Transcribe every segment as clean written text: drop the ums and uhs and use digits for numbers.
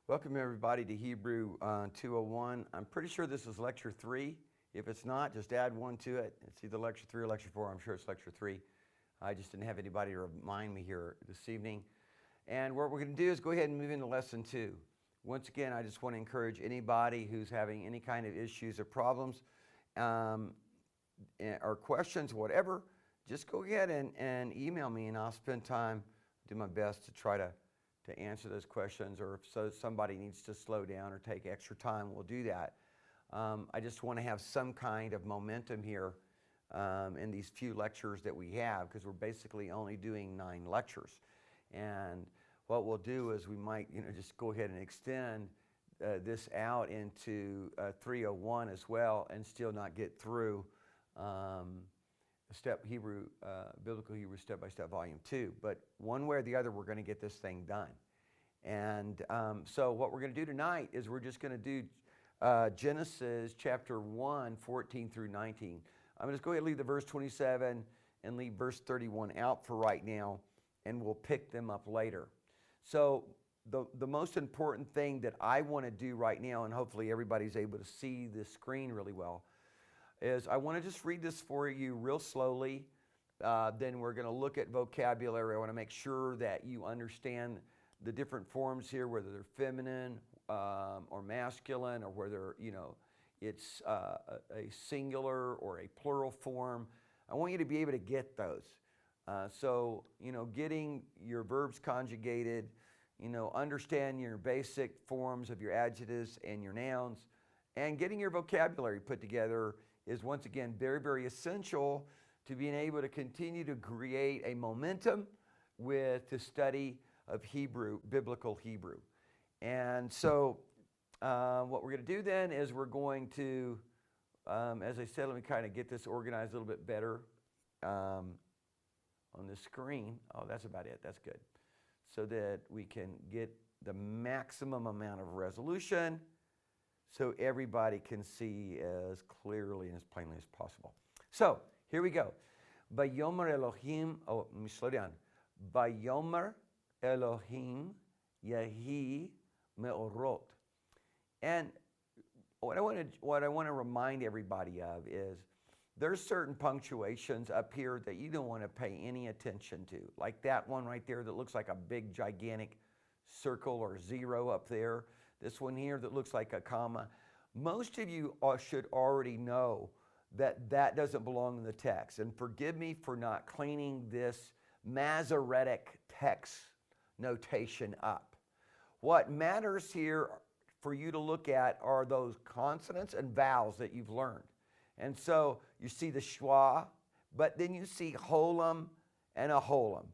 Welcome everybody to Hebrew 201. I'm pretty sure this is lecture 3. If it's not, just add 1 to it. It's either lecture 3 or lecture 4. I'm sure it's lecture 3. I just didn't have anybody to remind me here this evening. And what we're going to do is go ahead and move into lesson 2. Once again, I just want to encourage anybody who's having any kind of issues or problems or questions, whatever, just go ahead and email me, and I'll spend time, do my best to try to answer those questions, or if somebody needs to slow down or take extra time, we'll do that. I just want to have some kind of momentum here in these few lectures that we have, because we're basically only doing 9 lectures. And what we'll do is we might just go ahead and extend this out into 301 as well, and still not get through Biblical Hebrew Step-by-Step Volume 2. But one way or the other, we're going to get this thing done. And so what we're going to do tonight is we're just going to do Genesis chapter 1, 14 through 19. I'm going to just go ahead and leave the verse 27 and leave verse 31 out for right now, and we'll pick them up later. So the most important thing that I want to do right now, and hopefully everybody's able to see this screen really well, is I want to just read this for you real slowly. Then we're going to look at vocabulary. I want to make sure that you understand the different forms here, whether they're feminine or masculine, or whether it's a singular or a plural form. I want you to be able to get those. So getting your verbs conjugated, understand your basic forms of your adjectives and your nouns, and getting your vocabulary put together is once again very, very essential to being able to continue to create a momentum with the study of Hebrew, biblical Hebrew. And so what we're going to do then is we're going to, as I said, let me kind of get this organized a little bit better on the screen. Oh, that's about it. That's good. So that we can get the maximum amount of resolution so everybody can see as clearly and as plainly as possible. So here we go. Vayomer Elohim, let me slow down. Vayomer Elohim Yahi Me'orot. And what I want to remind everybody of is there's certain punctuations up here that you don't want to pay any attention to. Like that one right there that looks like a big gigantic circle or zero up there. This one here that looks like a comma. Most of you should already know that that doesn't belong in the text. And forgive me for not cleaning this Masoretic text notation up. What matters here for you to look at are those consonants and vowels that you've learned. And so you see the schwa, but then you see holum and a holum.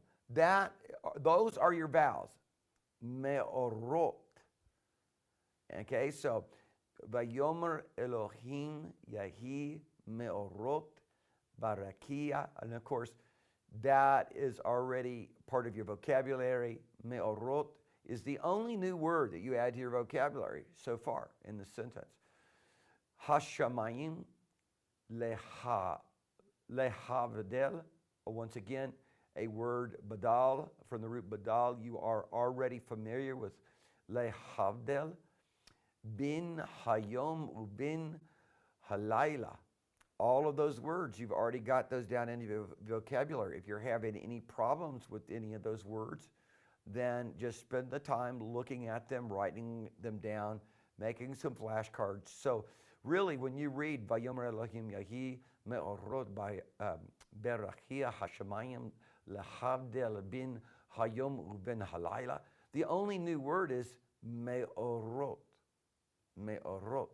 Those are your vowels. Me'orot. Okay, so Vayomer Elohim Yahi Me'orot Barakia. And of course, that is already part of your vocabulary. Me'orot is the only new word that you add to your vocabulary so far in the sentence. Hashamayim Lehavdel. Once again, a word badal, from the root badal. You are already familiar with Lehavdel. Bin Hayom Ubin Halayla. All of those words, you've already got those down in your vocabulary. If you're having any problems with any of those words, then just spend the time looking at them, writing them down, making some flashcards. So really, when you read Vayomer Elohim Yahi Me'orot by Berachia Hashemayim Lehavdel Bin Hayom Ubin Halayla, the only new word is Me'orot. Me'orot.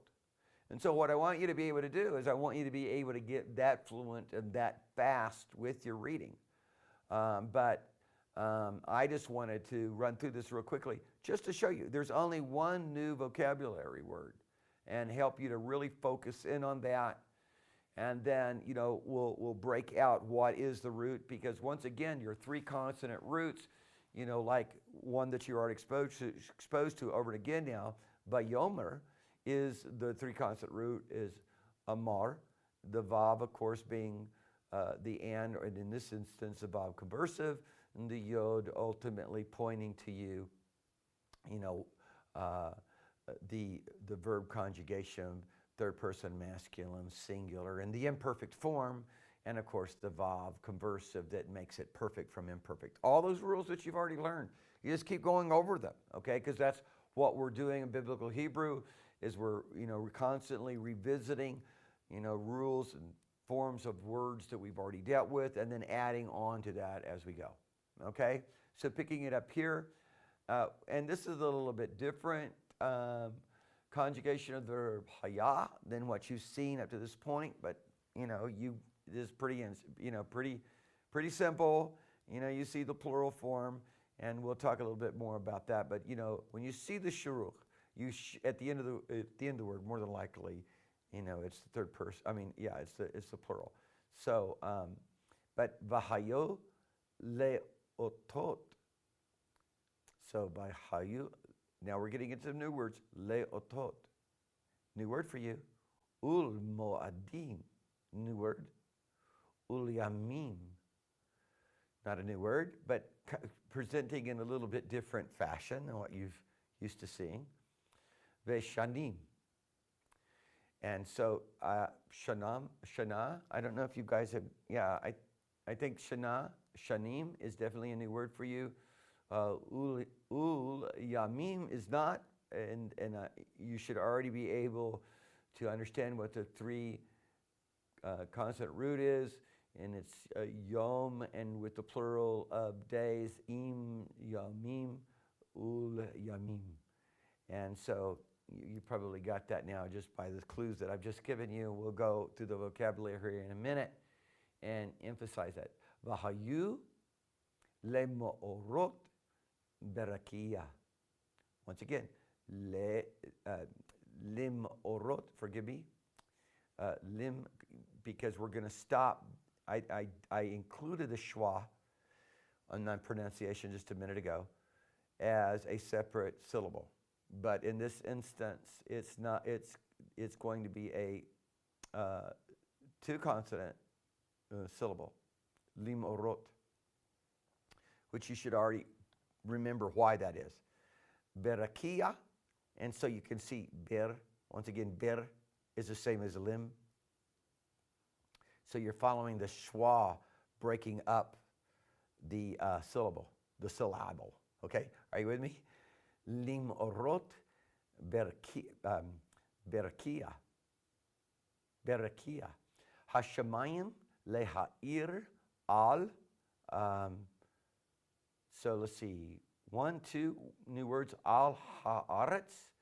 And so what I want you to be able to do is I want you to be able to get that fluent and that fast with your reading. But I just wanted to run through this real quickly just to show you there's only one new vocabulary word, and help you to really focus in on that. And then, we'll break out what is the root, because once again, your 3 consonant roots, like one that you're already exposed to over and again now, Vayomer is the 3 consonant root is Amar, the Vav, of course, being the and in this instance, the Vav conversive, and the Yod ultimately pointing to you, uh, the verb conjugation, third person masculine, singular, and the imperfect form, and of course the vav conversive that makes it perfect from imperfect. All those rules that you've already learned, you just keep going over them, okay? Because that's what we're doing in biblical Hebrew, is we're constantly revisiting, rules and forms of words that we've already dealt with, and then adding on to that as we go, okay? So picking it up here, and this is a little bit different conjugation of the verb haya than what you've seen up to this point, but it is pretty simple. You see the plural form, and we'll talk a little bit more about that. But when you see the shuruch, at the end of the word, more than likely, it's the third person. I mean, yeah, it's the plural. So, but vahayo leotot. So by hayu, now we're getting into new words. Leotot, new word for you. Ul moadim, new word. Ul yamim, not a new word, but presenting in a little bit different fashion than what you've used to seeing. Veshanim. And so Shana, I don't know if you guys have, I think Shanim is definitely a new word for you. Ul Yamim is not, and you should already be able to understand what the three consonant root is, and it's Yom, and with the plural of days, Im Yamim, Ul Yamim. And so you probably got that now just by the clues that I've just given you. We'll go through the vocabulary here in a minute and emphasize that. Vahayu lemo'orot berakia. Once again, lim'orot, forgive me. Lim, because we're going to stop. I included the schwa on my pronunciation just a minute ago as a separate syllable. But in this instance, it's not. It's going to be a two-consonant syllable, lim'orot, which you should already remember why that is. Berakia, and so you can see ber. Once again, ber is the same as lim. So you're following the schwa, breaking up the syllable, the syllable. Okay, are you with me? Lim'orot berakia. Berakia. Hashemayim leha'ir al. So let's see. 1, 2 new words. Al ha'aretz.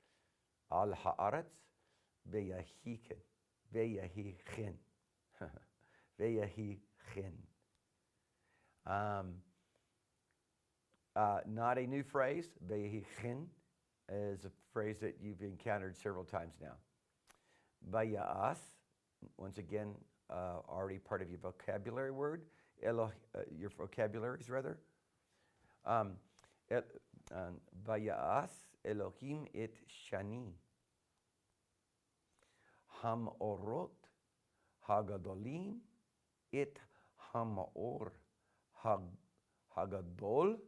Al ha'aretz. Beyahikin. Beyahichin. Beyahichin. Not a new phrase. Beyahichin is a phrase that you've encountered several times now. Baya'as, once again, already part of your vocabulary word. Your vocabularies, rather. Baya'as Elohim et shani. Hamorot hagadolim et hamor hagadol.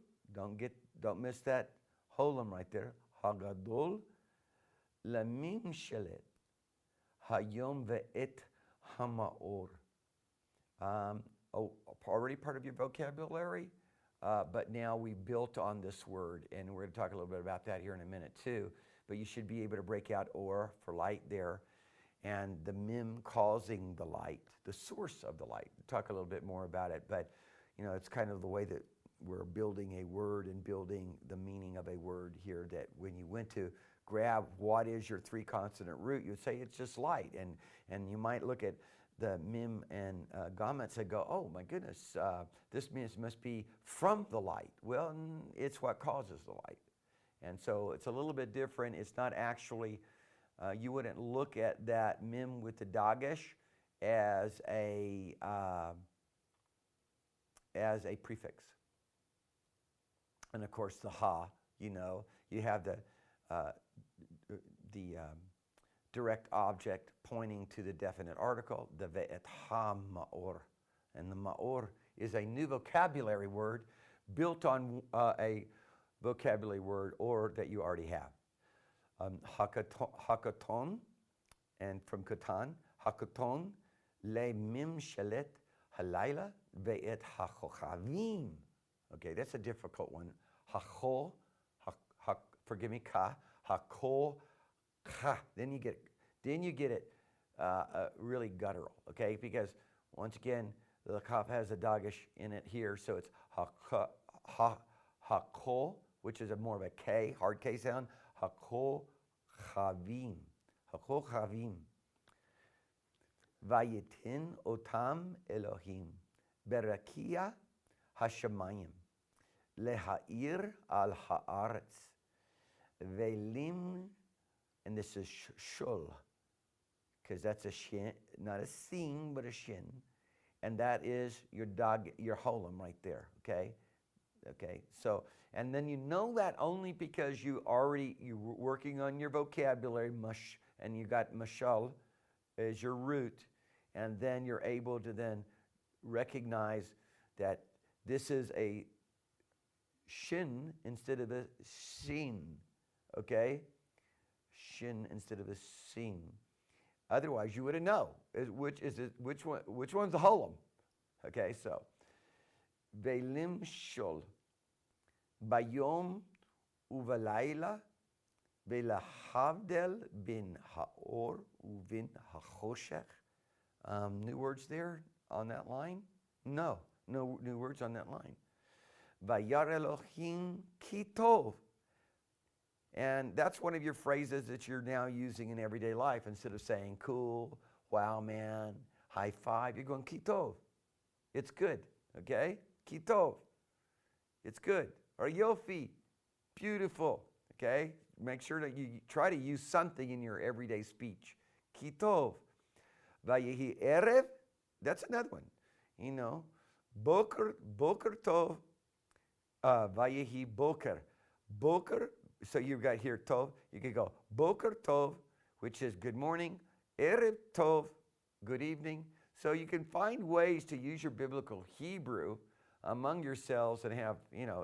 Don't miss that holem right there. Hagadol lamim shelet hayom ve'et hamaor. Already part of your vocabulary, but now we built on this word, and we're going to talk a little bit about that here in a minute too. But you should be able to break out or for light there, and the mim causing the light, the source of the light. We'll talk a little bit more about it, but it's kind of the way that we're building a word and building the meaning of a word here, that when you went to grab what is your three consonant root, you'd say it's just light, and you might look at the mim and gametz and go, oh my goodness, this must be from the light. Well, it's what causes the light. And so it's a little bit different. It's not actually, you wouldn't look at that mim with the dagesh as a prefix. And of course the ha, you have the direct object pointing to the definite article, the ve'et ha-ma'or. And the ma'or is a new vocabulary word built on a vocabulary word or that you already have. hakaton, and from katan, hakaton, le mim shalet halayla ve'et hachochavim. Okay, that's a difficult one. Hachol, forgive me, ka, hakol, ka. Then you get it really guttural, okay? Because once again, the kaf has a dagish in it here, so it's hakol, which is more of a K, hard K sound. Hakol chavim, hakol chavim. Vayitin otam Elohim berakia hashamayim lehair al haaretz velim, and this is shul, because that's a shin, not a sin, but a shin, and that is your holam right there. Okay. So, and then you know that only because you're working on your vocabulary, mush, and you got mashal as your root, and then you're able to then recognize that this is a shin instead of a sin, okay? Shin instead of a sin. Otherwise, you wouldn't know which one's the holam. Okay, so velim shol bayom uvalayla velahavdel bin haor uvin hachoshech. New words there on that line? No new words on that line. Vayar Elohim ki tov. And that's one of your phrases that you're now using in everyday life. Instead of saying cool, wow man, high five, you're going ki tov. It's good, okay? Ki tov. It's good. Or yofi, beautiful, okay? Make sure that you try to use something in your everyday speech. Ki tov. Vayehi erev, that's another one. You know, boker tov. Vayehi boker. Boker, so you've got here tov. You can go boker tov, which is good morning. Erev tov, good evening. So you can find ways to use your biblical Hebrew among yourselves and have,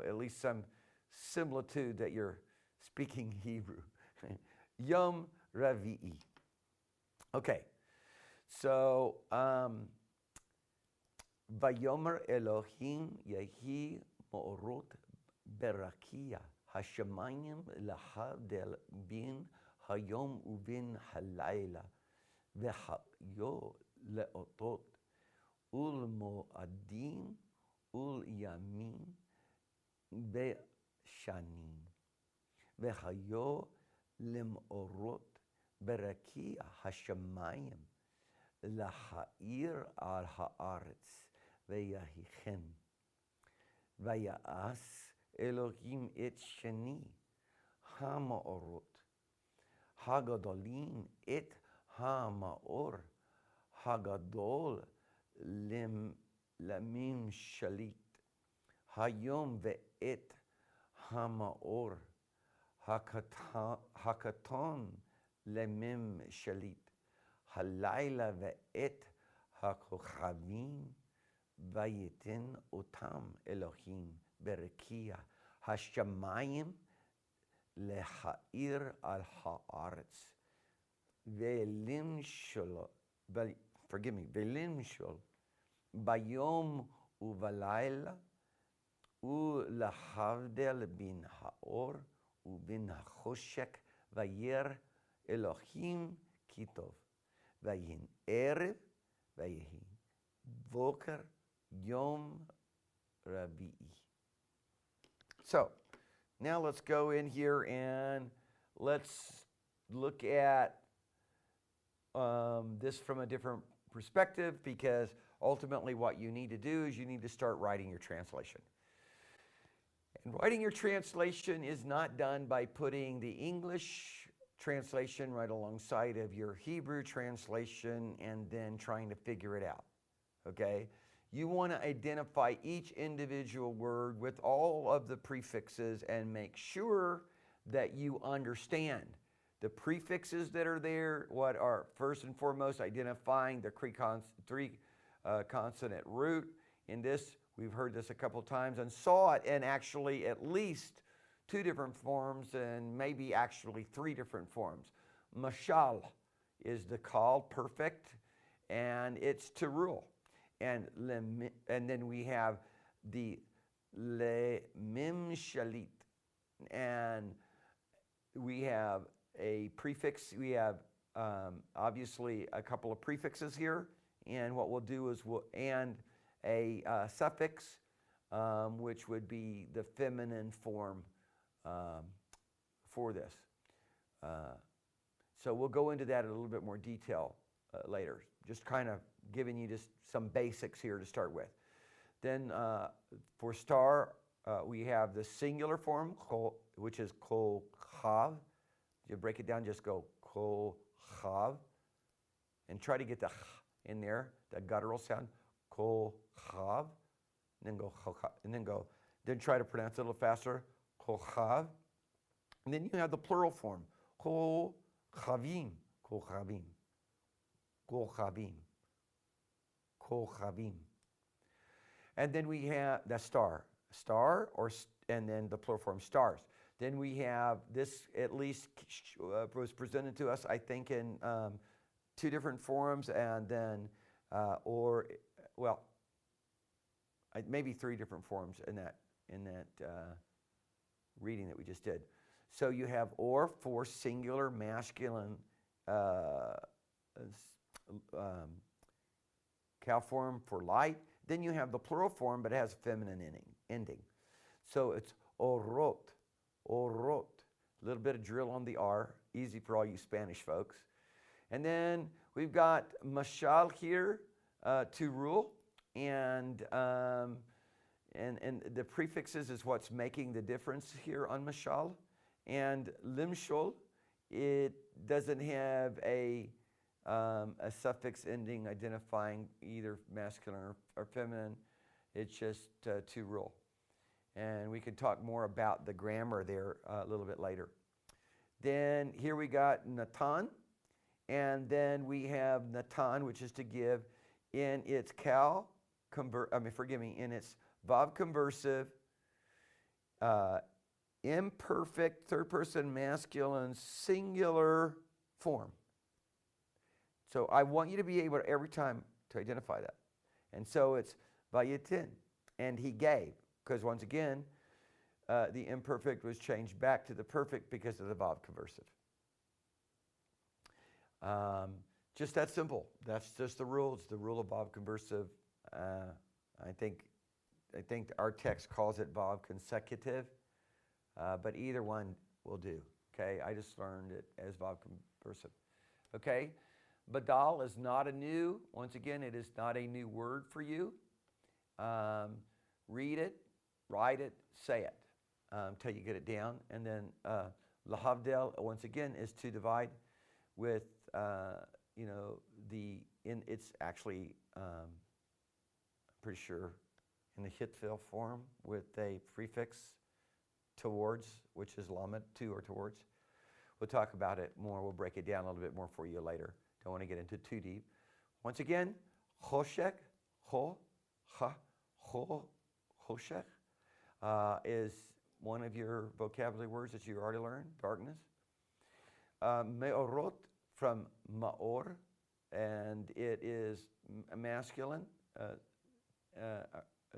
at least some similitude that you're speaking Hebrew. Yom Ravi'i. Okay, so Vayomer Elohim Yehi Mo'orot Berakia Hashemayim Lahadel Bin Hayom Uvin Halayla Vehayo Leotot Ul Mo'adim Ul Yamin Be'shanim Vehayo Lem'orot Berakia Hashemayim Lahair al haaretz ve'yahichem vayas Elohim et sheni ha'maorot hagadolim et ha'maor hagadol lamim shalit hayom ve'et ha'maor hakaton lamim shalit halayla ve'et hakochavim vayitin otam Elohim berekia hashamayim lehair al haaretz ve'lim shol, ve'lim shol bayom uvalayla ulahavdel bin haor ubin hachoshek vayer Elohim kitov Vayin erev, vayehi voker, yom ravi'i. So, now let's go in here and let's look at this from a different perspective, because ultimately what you need to do is you need to start writing your translation. And writing your translation is not done by putting the English translation right alongside of your Hebrew translation and then trying to figure it out, okay? You want to identify each individual word with all of the prefixes and make sure that you understand the prefixes that are there, what are first and foremost identifying the three consonant root. In this, we've heard this a couple times and saw it in actually at least two different forms and maybe actually three different forms. Mashal is the called perfect, and it's to rule. And then we have the le mimshalit, and we have a prefix. We have obviously a couple of prefixes here, and what we'll do is and a suffix, which would be the feminine form for this. So we'll go into that in a little bit more detail later. Just kind of giving you just some basics here to start with. Then for star, we have the singular form, which is kol chav. You break it down, just go kol chav, and try to get the ch in there, the guttural sound, kol chav, and then go, then try to pronounce it a little faster, kol chav. And then you have the plural form, kol chavim, kol chavim, kol chavim, kol chavim. And then we have the star, and then the plural form, stars. Then we have this, at least was presented to us, I think, in two different forms, and then, maybe three different forms in that reading that we just did. So you have or for singular masculine cow form for light. Then you have the plural form, but it has a feminine ending. So it's orot. A little bit of drill on the R, easy for all you Spanish folks. And then we've got mashal here, to rule, and the prefixes is what's making the difference here on mashal. And limshol, it doesn't have a suffix ending identifying either masculine or feminine. It's just to rule. And we can talk more about the grammar there a little bit later. Then here we got Natan, and then we have Natan, which is to give in its in its vav conversive, imperfect third person masculine singular form. So I want you to be able to, every time, to identify that. And so it's vayitin, and he gave. Because once again, the imperfect was changed back to the perfect because of the vav conversive. Just that simple. That's just the rule. It's the rule of vav conversive. I think our text calls it vav consecutive, but either one will do. Okay, I just learned it as vav conversive. Okay, badal is not once again, it is not a new word for you. Read it. Write it, say it, until you get it down. And then lahavdel, once again, is to divide with, it's actually, I'm pretty sure, in the Hitvil form with a prefix towards, which is lamed, to or towards. We'll talk about it more. We'll break it down a little bit more for you later. Don't want to get into too deep. Once again, choshek, choshek. Is one of your vocabulary words that you already learned, darkness. Me'orot from ma'or, and it is masculine,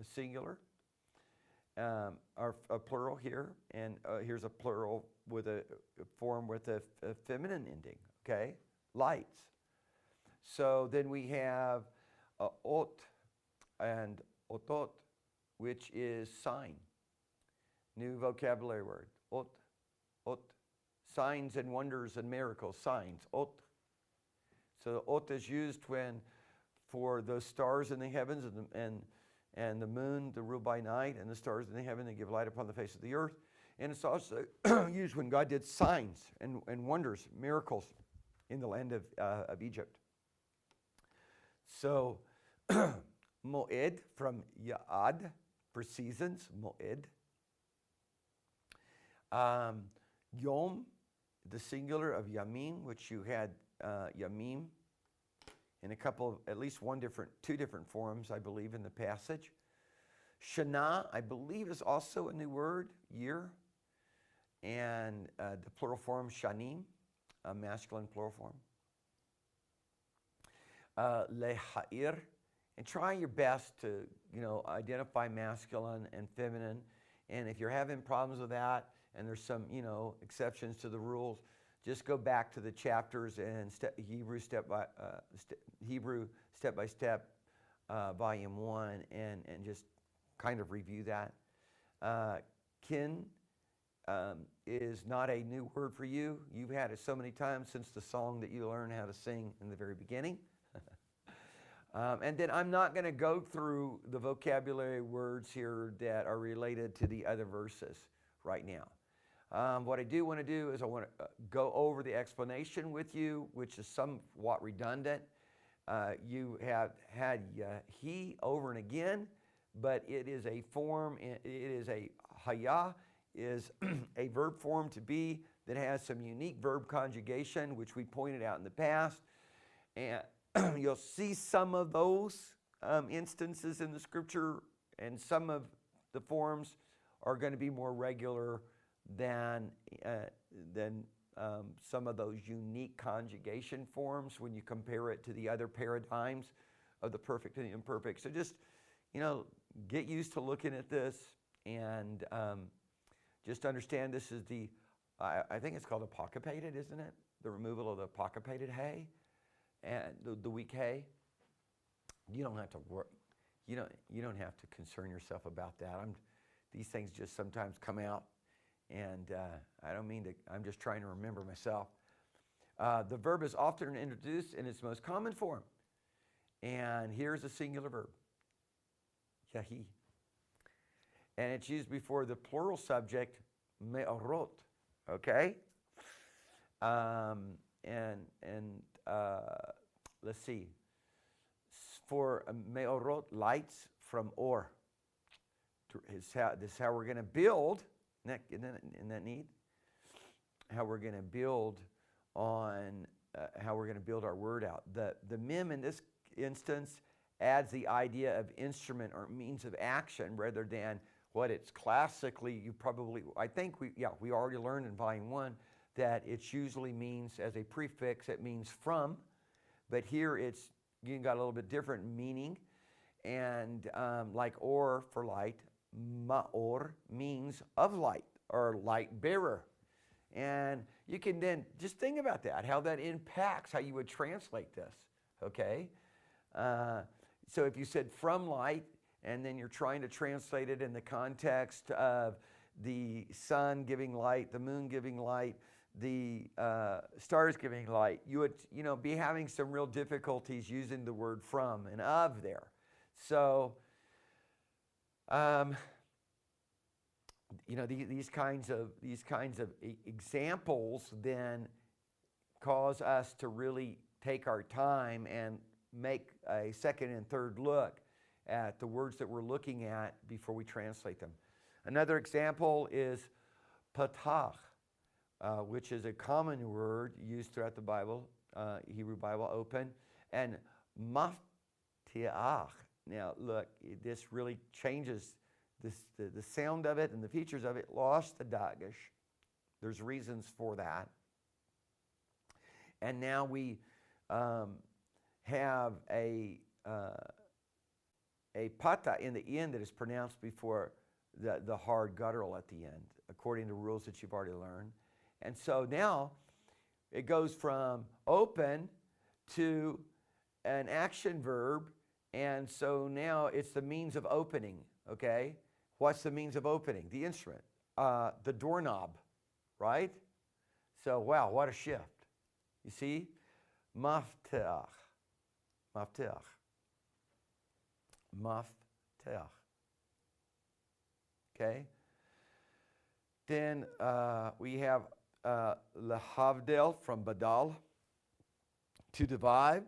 singular, or a plural here, and here's a plural with a form with a feminine ending, okay? Lights. So then we have ot and otot, which is sign. New vocabulary word, ot. Signs and wonders and miracles, signs, ot. So ot is used for those stars in the heavens and the moon to rule by night, and the stars in the heaven that give light upon the face of the earth. And it's also used when God did signs and wonders, miracles in the land of Egypt. So moed from ya'ad, for seasons, moed. Yom, the singular of yamim, which you had yamim in at least two different forms, I believe, in the passage. Shana, I believe, is also a new word, year. and the plural form shanim, a masculine plural form. Lehair, and try your best to, identify masculine and feminine. And if you're having problems with that, and there's some, exceptions to the rules, just go back to the chapters and Hebrew step by step, volume 1, and just kind of review that. Kin is not a new word for you. You've had it so many times since the song that you learned how to sing in the very beginning. And then I'm not going to go through the vocabulary words here that are related to the other verses right now. What I do want to do is I want to go over the explanation with you, which is somewhat redundant. You have had he over and again, but it is a form, it is a haya, is a verb form to be that has some unique verb conjugation, which we pointed out in the past. And you'll see some of those instances in the scripture, and some of the forms are going to be more regular than some of those unique conjugation forms when you compare it to the other paradigms of the perfect and the imperfect. So just, get used to looking at this, and just understand this is I think it's called apocryphated, isn't it? The removal of the apocryphated hay and the weak hay. You don't have to work. You don't have to concern yourself about that. These things just sometimes come out, and I don't mean to. I'm just trying to remember myself. The verb is often introduced in its most common form, and here's a singular verb, yahi, and it's used before the plural subject me'orot. Okay. Let's see. For me'orot, lights from or. This is how we're going to build. Isn't that neat? How we're going to build on how we're going to build our word out. The mem in this instance adds the idea of instrument or means of action rather than what it's classically. We already learned in volume 1 that it usually means as a prefix, it means from, but here you got a little bit different meaning, and like or for light, ma'or means of light or light bearer, and you can then just think about that, how that impacts how you would translate this. Okay, so if you said from light, and then you're trying to translate it in the context of the sun giving light, the moon giving light, the stars giving light, you would be having some real difficulties using the word from and of there. So these kinds of examples then cause us to really take our time and make a second and third look at the words that we're looking at before we translate them. Another example is patach, which is a common word used throughout the Bible, Hebrew Bible, open, and maftiach. Now look, this really changes the sound of it and the features of it. Lost the dagesh. There's reasons for that. And now we have a pata in the end that is pronounced before the hard guttural at the end, according to rules that you've already learned. And so now it goes from open to an action verb, and so now it's the means of opening, okay? What's the means of opening? The instrument, the doorknob, right? So, wow, what a shift. You see? Mafteach. Mafteach. Mafteach. Okay? Then we have lehavdel from badal, to divide.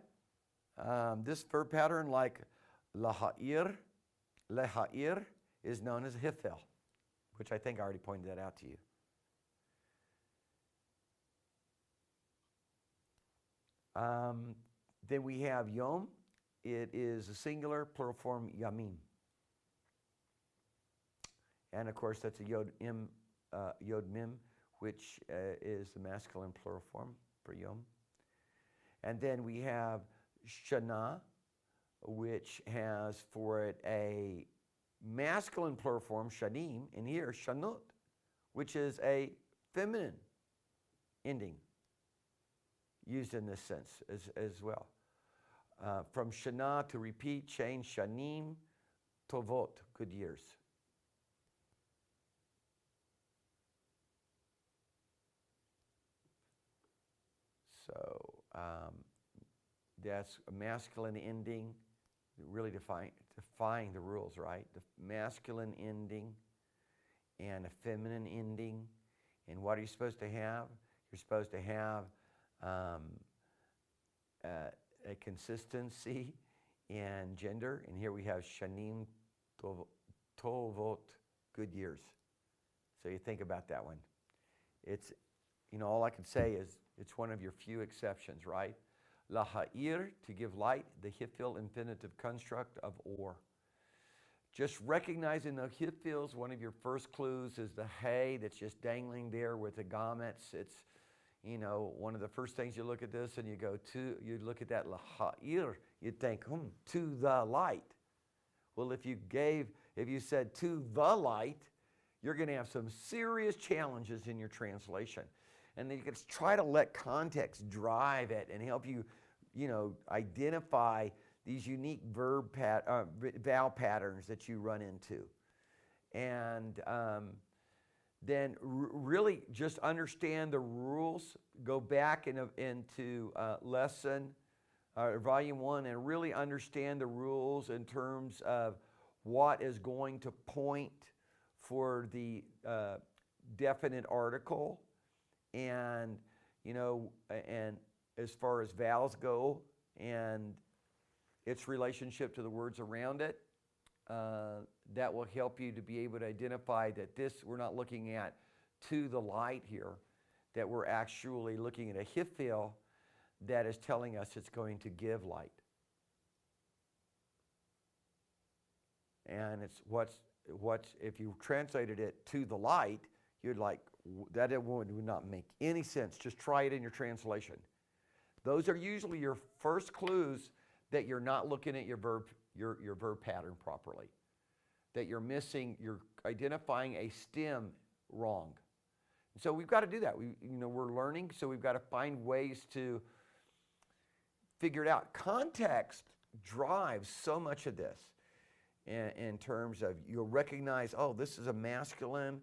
This verb pattern, like lehair, is known as hithel, which I think I already pointed that out to you. Then we have yom. It is a singular, plural form, yamim. And of course, that's a yod mim, which is the masculine plural form for yom. And then we have shana, which has for it a masculine plural form, shanim, and here shanut, which is a feminine ending used in this sense as well. From shana, to repeat, change, shanim, tovot, good years. So that's a masculine ending, really defying the rules, right? The masculine ending and a feminine ending. And what are you supposed to have? You're supposed to have a consistency in gender. And here we have shanim tovot, good years. So you think about that one. It's, all I can say is it's one of your few exceptions, right? Laha'ir, to give light, the hifil infinitive construct of or. Just recognizing the hifils, one of your first clues is the hay that's just dangling there with the gametes. It's, one of the first things you look at this and you look at that laha'ir, you'd think, to the light. Well, if you said to the light, you're going to have some serious challenges in your translation. And then you can try to let context drive it and help you, identify these unique vowel patterns that you run into. And then really just understand the rules. Go back into lesson, volume 1, and really understand the rules in terms of what is going to point for the definite article. And, and as far as vowels go and its relationship to the words around it, that will help you to be able to identify that we're not looking at to the light here, that we're actually looking at a hifil that is telling us it's going to give light. And it's what's if you translated it to the light, you'd like, that would not make any sense. Just try it in your translation. Those are usually your first clues that you're not looking at your verb pattern properly. That you're identifying a stem wrong. And so we've got to do that. We're learning, so we've got to find ways to figure it out. Context drives so much of this in terms of you'll recognize, this is a masculine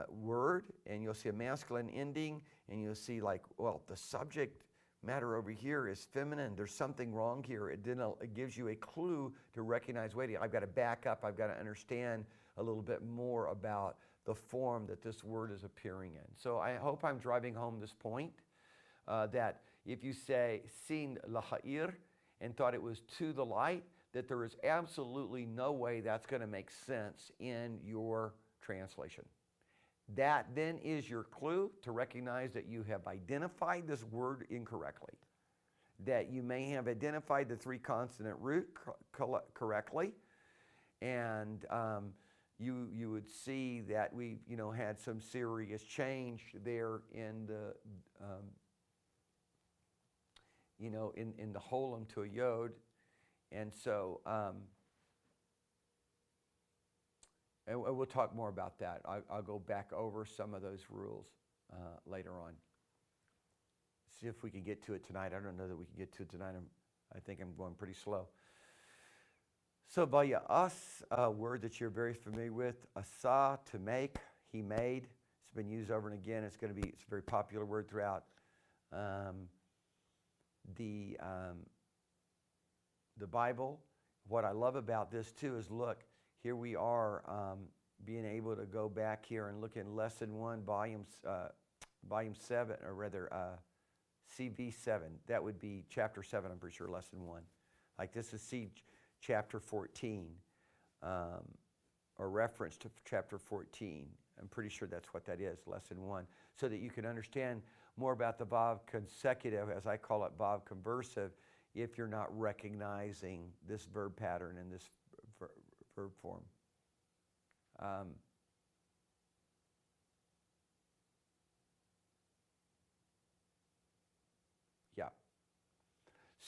word, and you'll see a masculine ending, and you'll see the subject matter over here is feminine. There's something wrong here. It gives you a clue to recognize, wait, I've got to back up. I've got to understand a little bit more about the form that this word is appearing in. So I hope I'm driving home this point, that if you say seen laha'ir and thought it was to the light, that there is absolutely no way that's going to make sense in your translation. That then is your clue to recognize that you have identified this word incorrectly, that you may have identified the 3-consonant root correctly, and you would see that we had some serious change there in the in the holum to a yod, and so. And we'll talk more about that. I'll go back over some of those rules later on. See if we can get to it tonight. I don't know that we can get to it tonight. I think I'm going pretty slow. So vaya'as, a word that you're very familiar with. Asa, to make, he made. It's been used over and again. It's a very popular word throughout the Bible. What I love about this too is, look, here we are being able to go back here and look in lesson 1, volume 7, or rather CV 7. That would be chapter 7, I'm pretty sure, lesson 1. Like this is chapter 14, or reference to chapter 14. I'm pretty sure that's what that is, lesson 1. So that you can understand more about the Vav consecutive, as I call it, Vav conversive, if you're not recognizing this verb pattern and this verb form.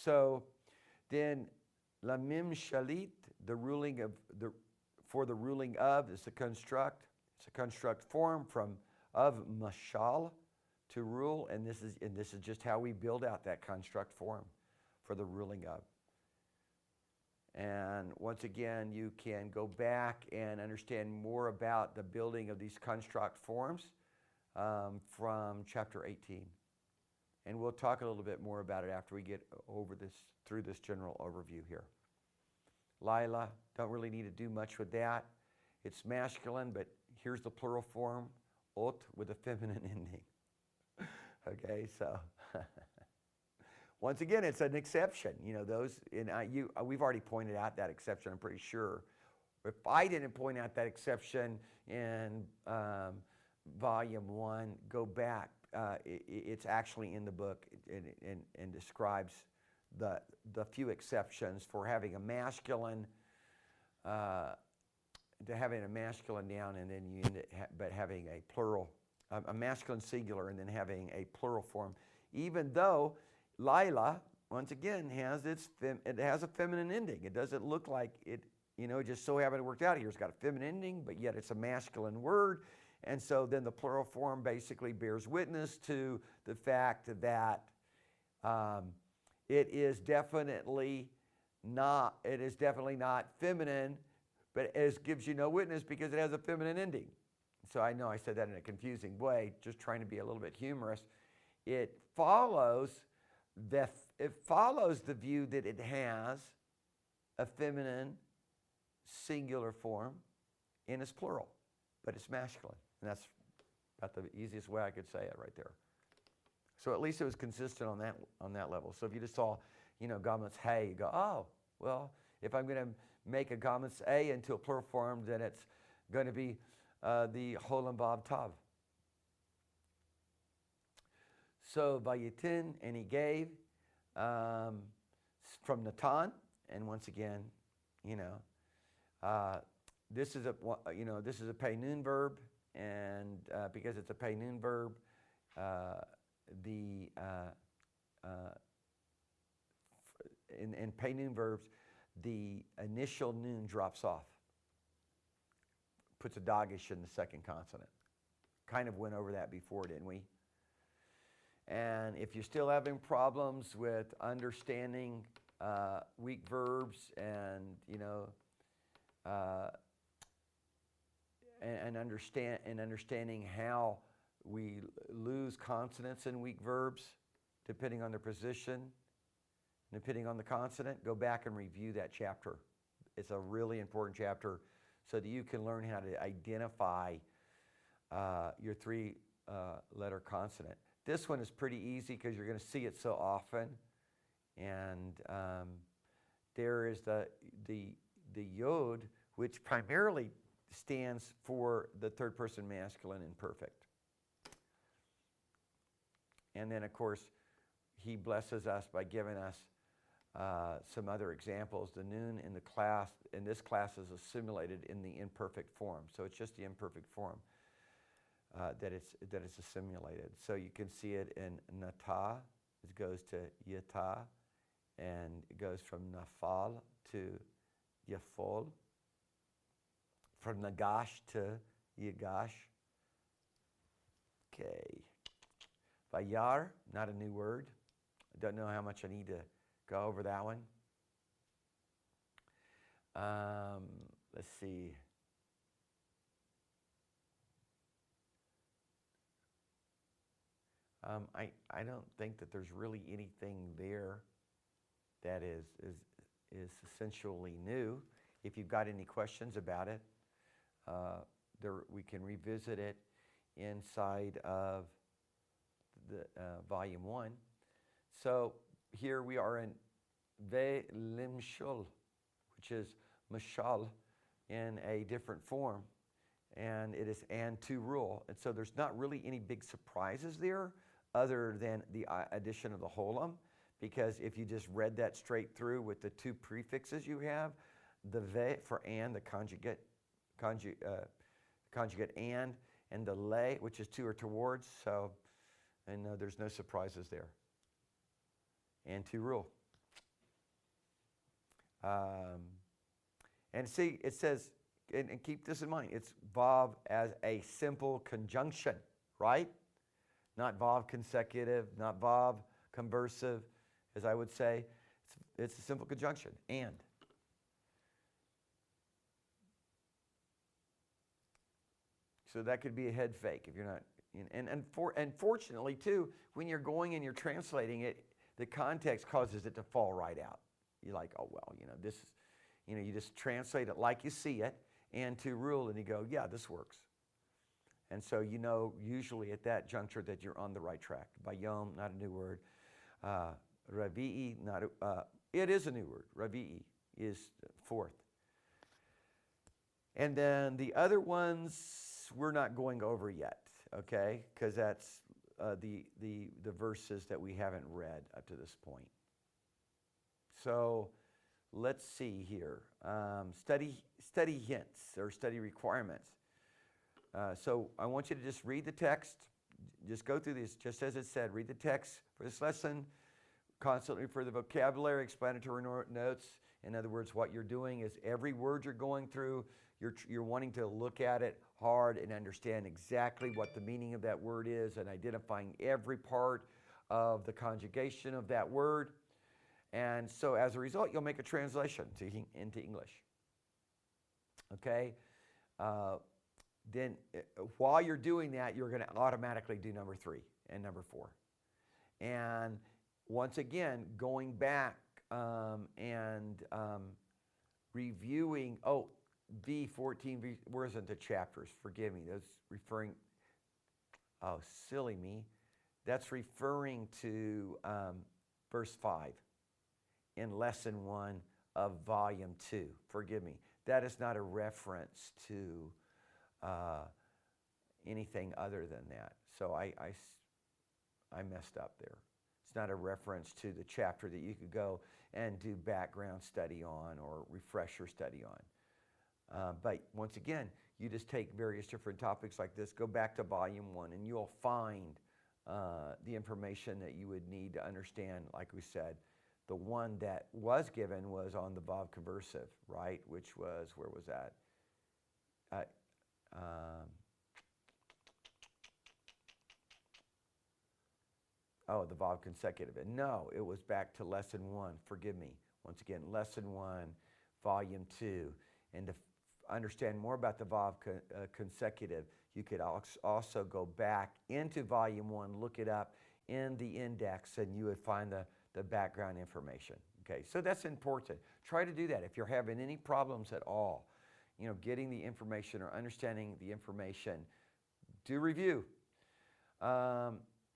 So then lamim shalit, the ruling of the for the ruling of is a construct. It's a construct form from of mashal to rule, and this is just how we build out that construct form for the ruling of. And once again, you can go back and understand more about the building of these construct forms from chapter 18. And we'll talk a little bit more about it after we get through this general overview here. Lila, don't really need to do much with that. It's masculine, but here's the plural form, ot, with a feminine ending. Okay, so once again, it's an exception. You know, those, and we've already pointed out that exception, I'm pretty sure. If I didn't point out that exception in volume 1, go back. It's actually in the book and describes the few exceptions for having a masculine, to having a masculine noun and then you end it but having a plural, a masculine singular and then having a plural form. Even though Lila, once again, it has a feminine ending. It doesn't look like it, you know, just so happened it worked out here. It's got a feminine ending, but yet it's a masculine word. And so then the plural form basically bears witness to the fact that it is definitely not feminine, but it gives you no witness because it has a feminine ending. So I know I said that in a confusing way, just trying to be a little bit humorous. It follows the view that it has a feminine singular form in its plural, but it's masculine. And that's about the easiest way I could say it right there. So at least it was consistent on that level. So if you just saw, you know, Gamutz Hey, you go, oh, well, if I'm going to make a Gamutz A into a plural form, then it's going to be the Holam Vav Tav. So Vayitin, and he gave from Natan, and once again, you know, this is a Pei Nun verb. And because it's a Pei Nun verb, in Pei Nun verbs, the initial nun drops off, puts a dogish in the second consonant. Kind of went over that before, didn't we? And if you're still having problems with understanding weak verbs and, you know, and understanding how we lose consonants in weak verbs, depending on their position, depending on the consonant, go back and review that chapter. It's a really important chapter so that you can learn how to identify your three-letter consonant. This one is pretty easy because you're going to see it so often. And there is the yod, which primarily stands for the third person masculine imperfect. And then, of course, he blesses us by giving us some other examples. The nun in this class is assimilated in the imperfect form. So it's just the imperfect form that it's assimilated. So you can see it in nata, it goes to yata, and it goes from nafal to yafol. From Nagash to Yagash. Okay. Vayar, not a new word. I don't know how much I need to go over that one. Let's see. I don't think that there's really anything there that is essentially new. If you've got any questions about it, we can revisit it inside of the volume 1. So here we are in Ve Limshul, which is mashal in a different form, and it is and to rule. And so there's not really any big surprises there other than the addition of the holam, because if you just read that straight through with the two prefixes you have, the ve for and, the conjugate and the le, which is to or towards. So, and there's no surprises there. And to rule. Um, and see, it says, and keep this in mind, it's vav as a simple conjunction, right? Not vav consecutive, not vav conversive, as I would say. It's a simple conjunction, and. So that could be a head fake if you're not. And fortunately, too, when you're going and you're translating it, the context causes it to fall right out. You're like, oh, well, this is, you just translate it like you see it, and to rule, and you go, yeah, this works. And so usually at that juncture that you're on the right track. Bayom, not a new word. Ravi'i, it is a new word. Ravi'i is fourth. And then the other ones we're not going over yet, okay? Because that's the verses that we haven't read up to this point. So let's see here. Study hints or study requirements. So I want you to just read the text. Just go through this, just as it said. Read the text for this lesson. Constantly refer the vocabulary, explanatory notes. In other words, what you're doing is every word you're going through, you're wanting to look at it hard and understand exactly what the meaning of that word is and identifying every part of the conjugation of that word. And so as a result, you'll make a translation into English. Okay? Then while you're doing that, you're going to automatically do number 3 and number 4. And once again, going back and reviewing, V14, where isn't the chapters? Forgive me. That's referring, silly me. That's referring to verse 5 in lesson 1 of volume 2. Forgive me. That is not a reference to anything other than that. So I messed up there. It's not a reference to the chapter that you could go and do background study on or refresher study on. But once again, you just take various different topics like this, go back to volume 1, and you'll find the information that you would need to understand. Like we said, the one that was given was on the vav conversive, right? Which was, where was that? The vav consecutive. And no, it was back to lesson 1. Forgive me. Once again, lesson 1, volume 2. And to understand more about the vav consecutive, you could also go back into volume 1, look it up in the index, and you would find the background information. Okay, so that's important. Try to do that. If you're having any problems at all, getting the information or understanding the information, do review.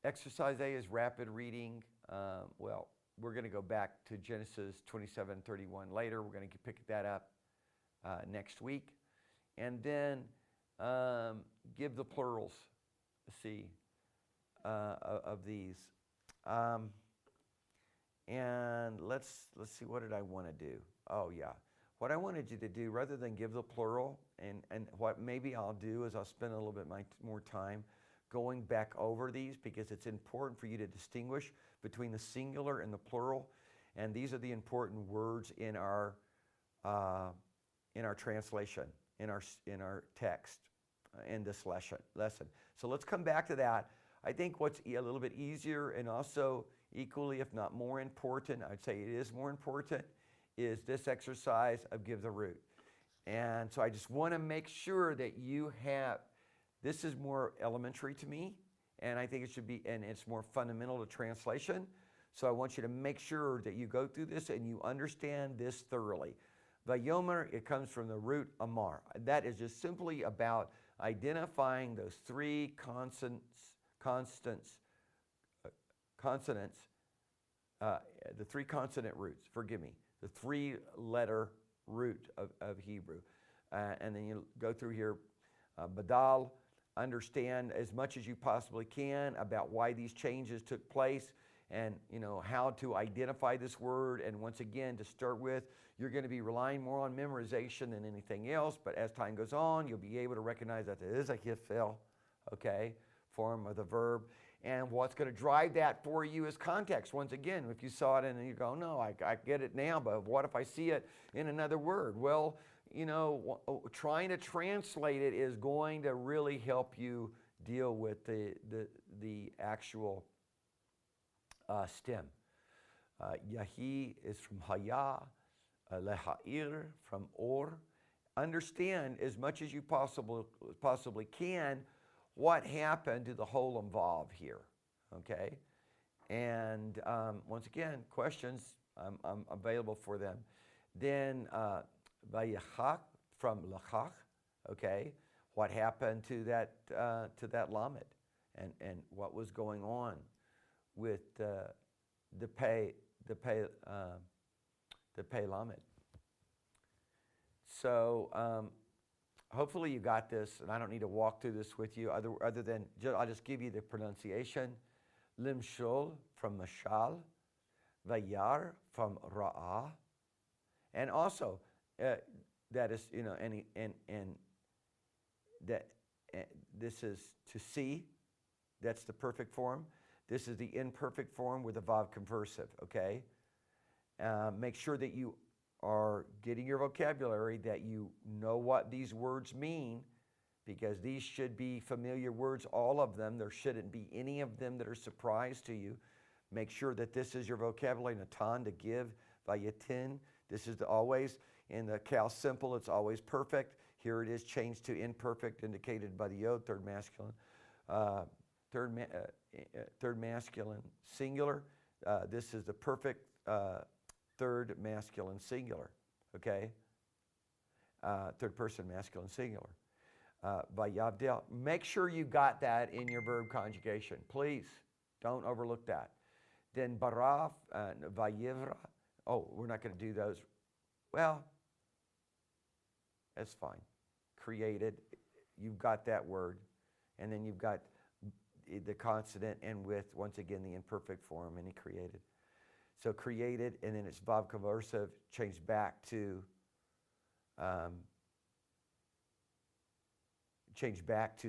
Exercise A is rapid reading. We're going to go back to Genesis 27:31 later. We're going to pick that up next week. And then give the plurals, of these. And let's see, what did I want to do? Oh, yeah. What I wanted you to do, rather than give the plural, and what maybe I'll do is I'll spend a little bit more time going back over these, because it's important for you to distinguish between the singular and the plural. And these are the important words in our translation, in our text, in this lesson. So let's come back to that. I think what's a little bit easier and also equally, if not more important, I'd say it is more important, is this exercise of give the root. And so I just want to make sure that you have, this is more elementary to me, and I think it should be, and it's more fundamental to translation. So I want you to make sure that you go through this and you understand this thoroughly. Vayomer, it comes from the root amar. That is just simply about identifying those 3 consonants, the 3 consonant roots, forgive me, the 3-letter root of Hebrew. And then you go through here, badal, understand as much as you possibly can about why these changes took place, and how to identify this word. And once again, to start with, you're going to be relying more on memorization than anything else, but as time goes on, you'll be able to recognize that there is a hifel, okay, form of the verb. And what's going to drive that for you is context. Once again, if you saw it and you go, no, I get it now, but what if I see it in another word? Well, you know, trying to translate it is going to really help you deal with the actual stem. Yahi is from Haya, Leha'ir from Or. Understand as much as you possibly can what happened to the whole involved here, okay? And once again, questions, I'm available for them. Then Vayachach from Lachach, okay? What happened to that Lamed, and what was going on with the Pei Lamed. So hopefully you got this, and I don't need to walk through this with you other than I'll just give you the pronunciation. Limshul from Mashal, Vayar from Ra'ah, and also that is, you know, and that this is to see. That's the perfect form. This is the imperfect form with the Vav conversive. Okay. Make sure that you are getting your vocabulary, that you know what these words mean, because these should be familiar words, all of them. There shouldn't be any of them that are surprise to you. Make sure that this is your vocabulary. Natan, to give, vayatin. This is always, in the Cal Simple, it's always perfect. Here it is changed to imperfect, indicated by the yod, third masculine. Third masculine singular. This is the perfect third masculine singular, okay? Third person masculine singular. Vayavdel. Make sure you got that in your verb conjugation. Please, don't overlook that. Then baraf, vayivra. Oh, we're not going to do those. Well, that's fine. Created, you've got that word. And then you've got the consonant and with, once again, the imperfect form, and he created. So created, and then it's Vav conversive, changed back to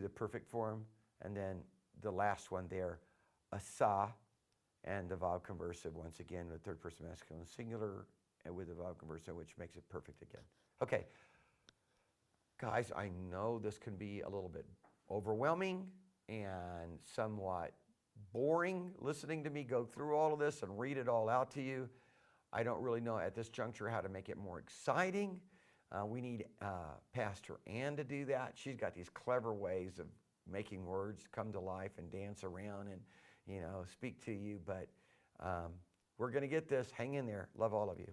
the perfect form, and then the last one there, asa, and the Vav conversive, once again, the third person masculine singular, and with the Vav conversive, which makes it perfect again. Okay, guys, I know this can be a little bit overwhelming and somewhat boring listening to me go through all of this and read it all out to you. I don't really know at this juncture how to make it more exciting. We need Pastor Ann to do that. She's got these clever ways of making words come to life and dance around and, you know, speak to you. But we're going to get this. Hang in there. Love all of you.